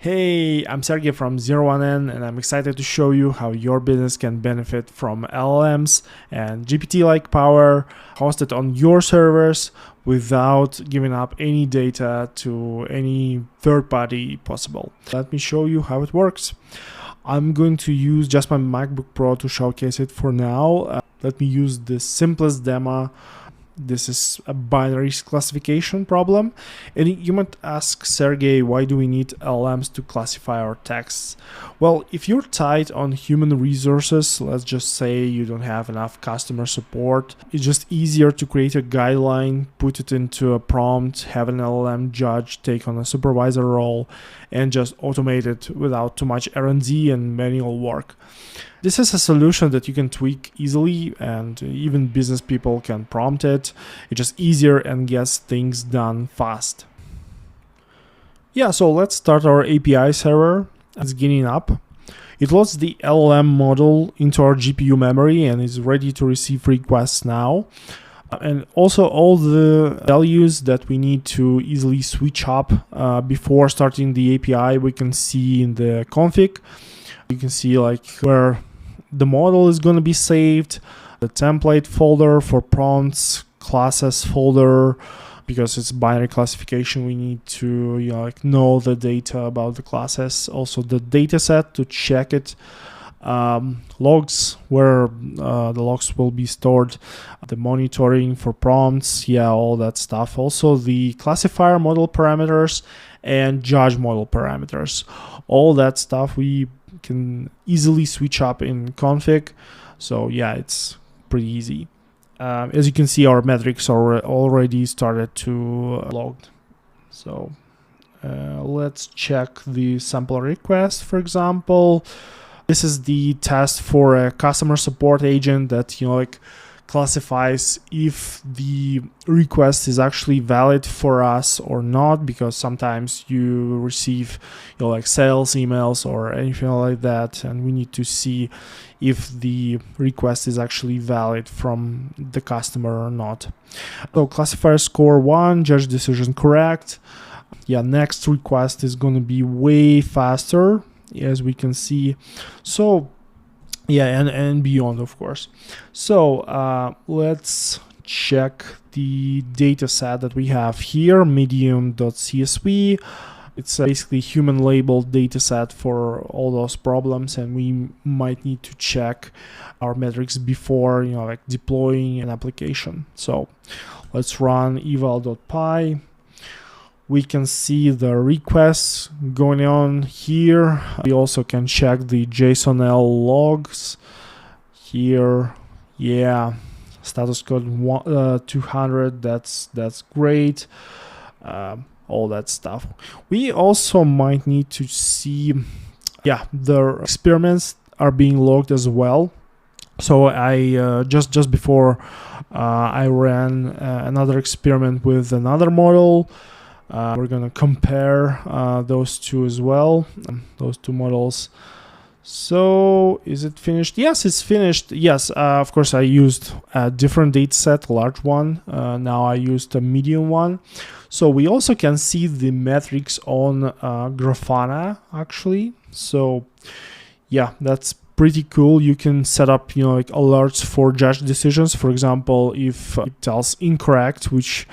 Hey, I'm Sergey from 01n and I'm excited to show you how your business can benefit from LLMs and GPT-like power hosted on your servers without giving up any data to any third party possible. Let me show you how it works. I'm going to use just my MacBook Pro to showcase it for now. Let me use the simplest demo. This is a binary classification problem. And you might ask, Sergey, why do we need LLMs to classify our texts? Well, if you're tight on human resources, let's just say you don't have enough customer support, it's just easier to create a guideline, put it into a prompt, have an LLM judge take on a supervisor role, and just automate it without too much R&D and manual work. This is a solution that you can tweak easily, and even business people can prompt it. It's just easier and gets things done fast. Yeah, so let's start our API server. It's getting up. It loads the LLM model into our GPU memory and is ready to receive requests now. And also all the values that we need to easily switch up before starting the API, we can see in the config. You can see like where the model is going to be saved, the template folder for prompts, classes folder, because it's binary classification, we need to know the data about the classes. Also the data set to check it, logs where the logs will be stored, the monitoring for prompts, all that stuff. Also the classifier model parameters and judge model parameters. All that stuff we can easily switch up in config. So it's pretty easy. As you can see, our metrics are already started to log. So let's check the sample request, for example. This is the test for a customer support agent that classifies if the request is actually valid for us or not, because sometimes you receive sales emails or anything like that, and we need to see if the request is actually valid from the customer or not. So classifier score 1, judge decision correct. Next request is going to be way faster, as we can see. So and beyond, of course. So let's check the data set that we have here, medium.csv. It's basically human labeled data set for all those problems, and we might need to check our metrics before deploying an application. So let's run eval.py. We can see the requests going on here. We also can check the JSON-L logs here. Status code 200. That's great. All that stuff. We also might need to see, the experiments are being logged as well. So I just before I ran another experiment with another model. We're going to compare those two as well, those two models. So is it finished? Yes, it's finished. Yes, of course, I used a different data set, large one. Now I used a medium one. So we also can see the metrics on Grafana, actually. So that's pretty cool. You can set up alerts for judge decisions. For example, if it tells incorrect, which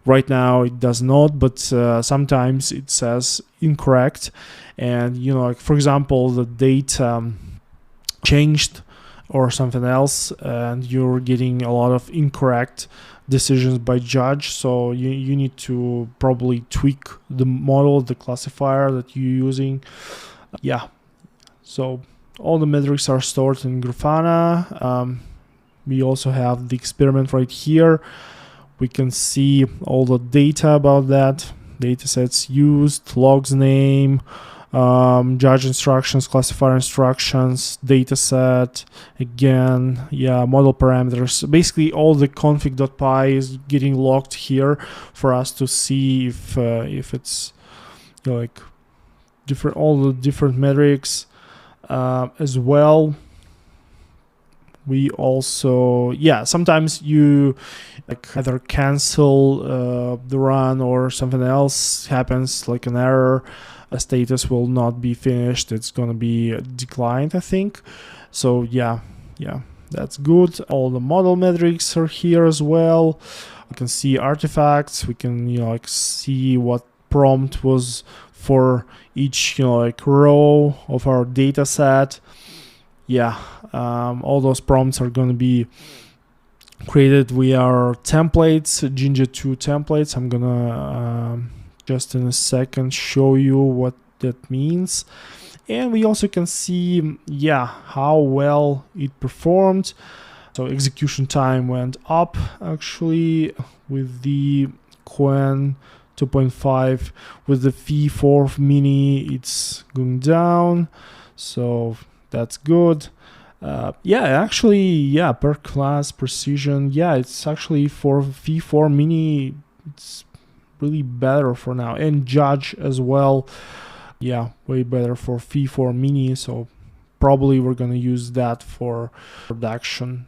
right now it does not, but sometimes it says incorrect, and for example the data changed or something else, and you're getting a lot of incorrect decisions by judge. So you need to probably tweak the model, the classifier that you're using. So all the metrics are stored in Grafana. We also have the experiment right here. We can see all the data about that, data sets used, logs name, judge instructions, classifier instructions, data set, again, model parameters. Basically all the config.py is getting logged here for us to see if it's different, all the different metrics as well. we also, sometimes you like either cancel the run or something else happens, like an error, a status will not be finished, it's going to be declined, I think. So yeah, that's good. All the model metrics are here as well. We can see artifacts, we can like see what prompt was for each like row of our data set. All those prompts are going to be created via our templates, Jinja 2 templates. I'm gonna just in a second show you what that means. And we also can see how well it performed. So execution time went up actually with the Qwen 2.5. With the V4 mini it's going down, so that's good. Per class precision, it's actually for V4 mini it's really better for now, and judge as well, way better for V4 mini. So probably we're gonna use that for production,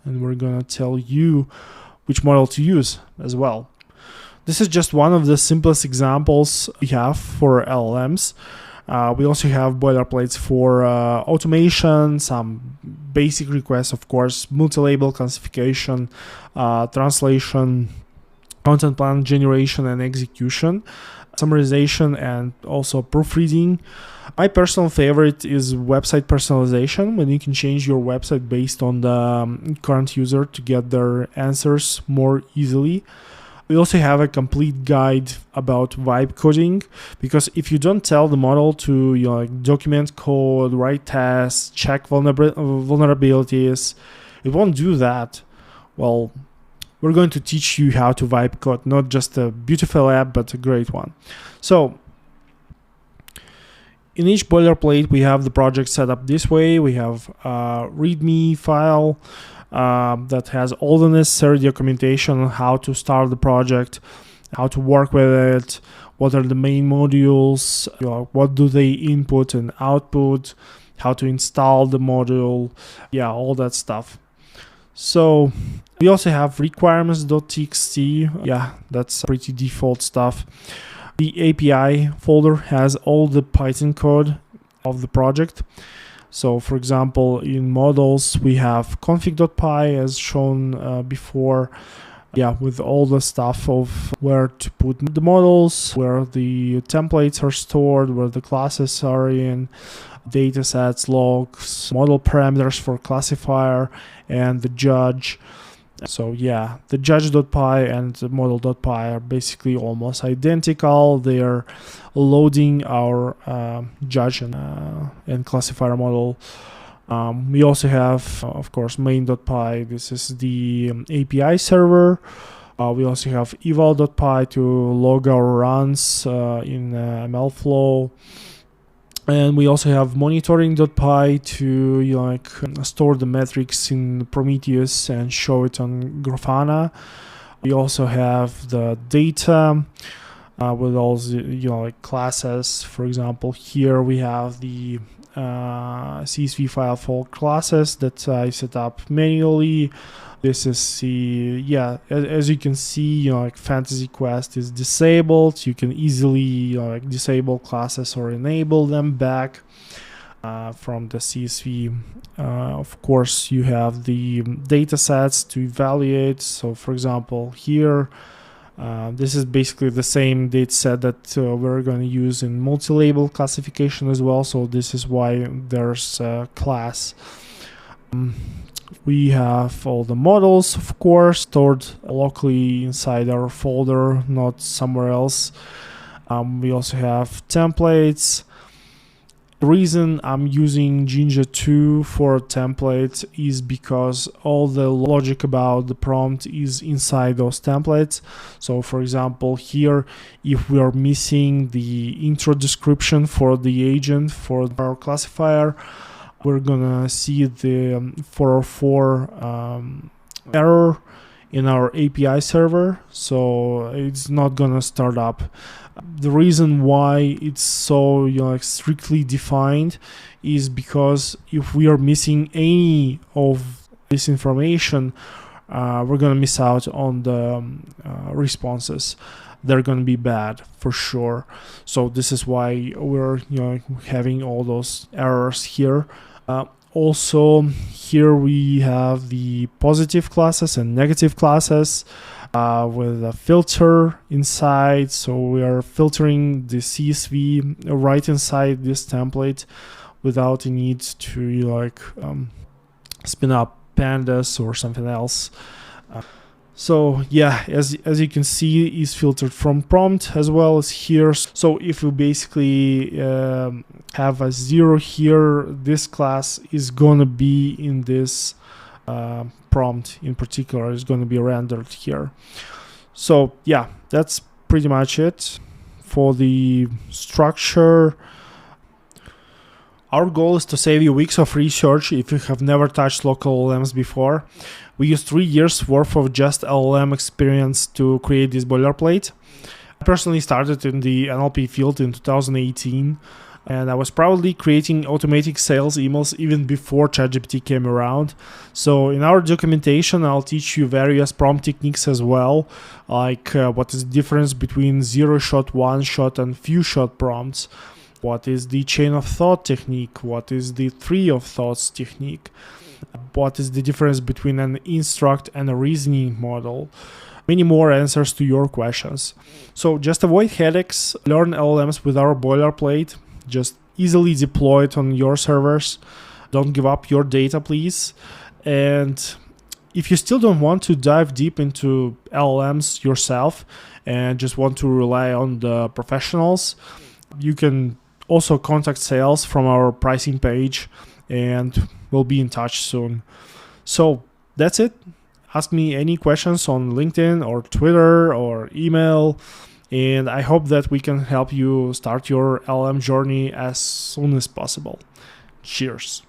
and we're gonna tell you which model to use as well. This is just one of the simplest examples we have for LLMs. We also have boilerplates for automation, some basic requests, of course, multi-label classification, translation, content plan generation and execution, summarization, and also proofreading. My personal favorite is website personalization, when you can change your website based on the current user to get their answers more easily. We also have a complete guide about vibe coding, because if you don't tell the model to document code, write tests, check vulnerabilities, it won't do that. Well, we're going to teach you how to vibe code, not just a beautiful app, but a great one. So in each boilerplate, we have the project set up this way. We have a README file that has all the necessary documentation on how to start the project, how to work with it, what are the main modules, what do they input and output, how to install the module, all that stuff. So we also have requirements.txt. That's pretty default stuff. The API folder has all the Python code of the project. So for example, in models, we have config.py as shown before, with all the stuff of where to put the models, where the templates are stored, where the classes are in, datasets, logs, model parameters for classifier, and the judge. So the judge.py and the model.py are basically almost identical. They are loading our judge and classifier model. We also have, of course, main.py. This is the API server. We also have eval.py to log our runs in MLflow. And we also have monitoring.py to store the metrics in Prometheus and show it on Grafana. We also have the data with all the classes. For example, here we have the CSV file for classes that I set up manually. This is the as you can see, Fantasy Quest is disabled. You can easily disable classes or enable them back from the CSV. Of course, you have the data sets to evaluate. So for example, here this is basically the same data set that we're going to use in multi-label classification as well. So this is why there's a class. We have all the models, of course, stored locally inside our folder, not somewhere else. We also have templates. The reason I'm using Jinja 2 for templates is because all the logic about the prompt is inside those templates. So for example, here, if we are missing the intro description for the agent for our classifier, we're gonna see the 404 error in our API server, so it's not gonna start up. The reason why it's so strictly defined is because if we are missing any of this information, we're going to miss out on the responses. They're going to be bad for sure. So this is why we're having all those errors here. Also, here we have the positive classes and negative classes with a filter inside. So we are filtering the CSV right inside this template without the need to spin up pandas or something else. So yeah, as you can see, is filtered from prompt as well as here. So if you basically have a 0 here, this class is gonna be in this prompt in particular, is gonna be rendered here. So yeah, that's pretty much it for the structure. Our goal is to save you weeks of research if you have never touched local LLMs before. We used 3 years worth of just LLM experience to create this boilerplate. I personally started in the NLP field in 2018, and I was proudly creating automatic sales emails even before ChatGPT came around. So in our documentation, I'll teach you various prompt techniques as well, like what is the difference between 0-shot, 1-shot, and few-shot prompts. What is the chain of thought technique? What is the tree of thoughts technique? What is the difference between an instruct and a reasoning model? Many more answers to your questions. So just avoid headaches, learn LLMs with our boilerplate, just easily deploy it on your servers. Don't give up your data, please. And if you still don't want to dive deep into LLMs yourself and just want to rely on the professionals, you can also contact sales from our pricing page, and we'll be in touch soon. So that's it. Ask me any questions on LinkedIn or Twitter or email, and I hope that we can help you start your LLM journey as soon as possible. Cheers.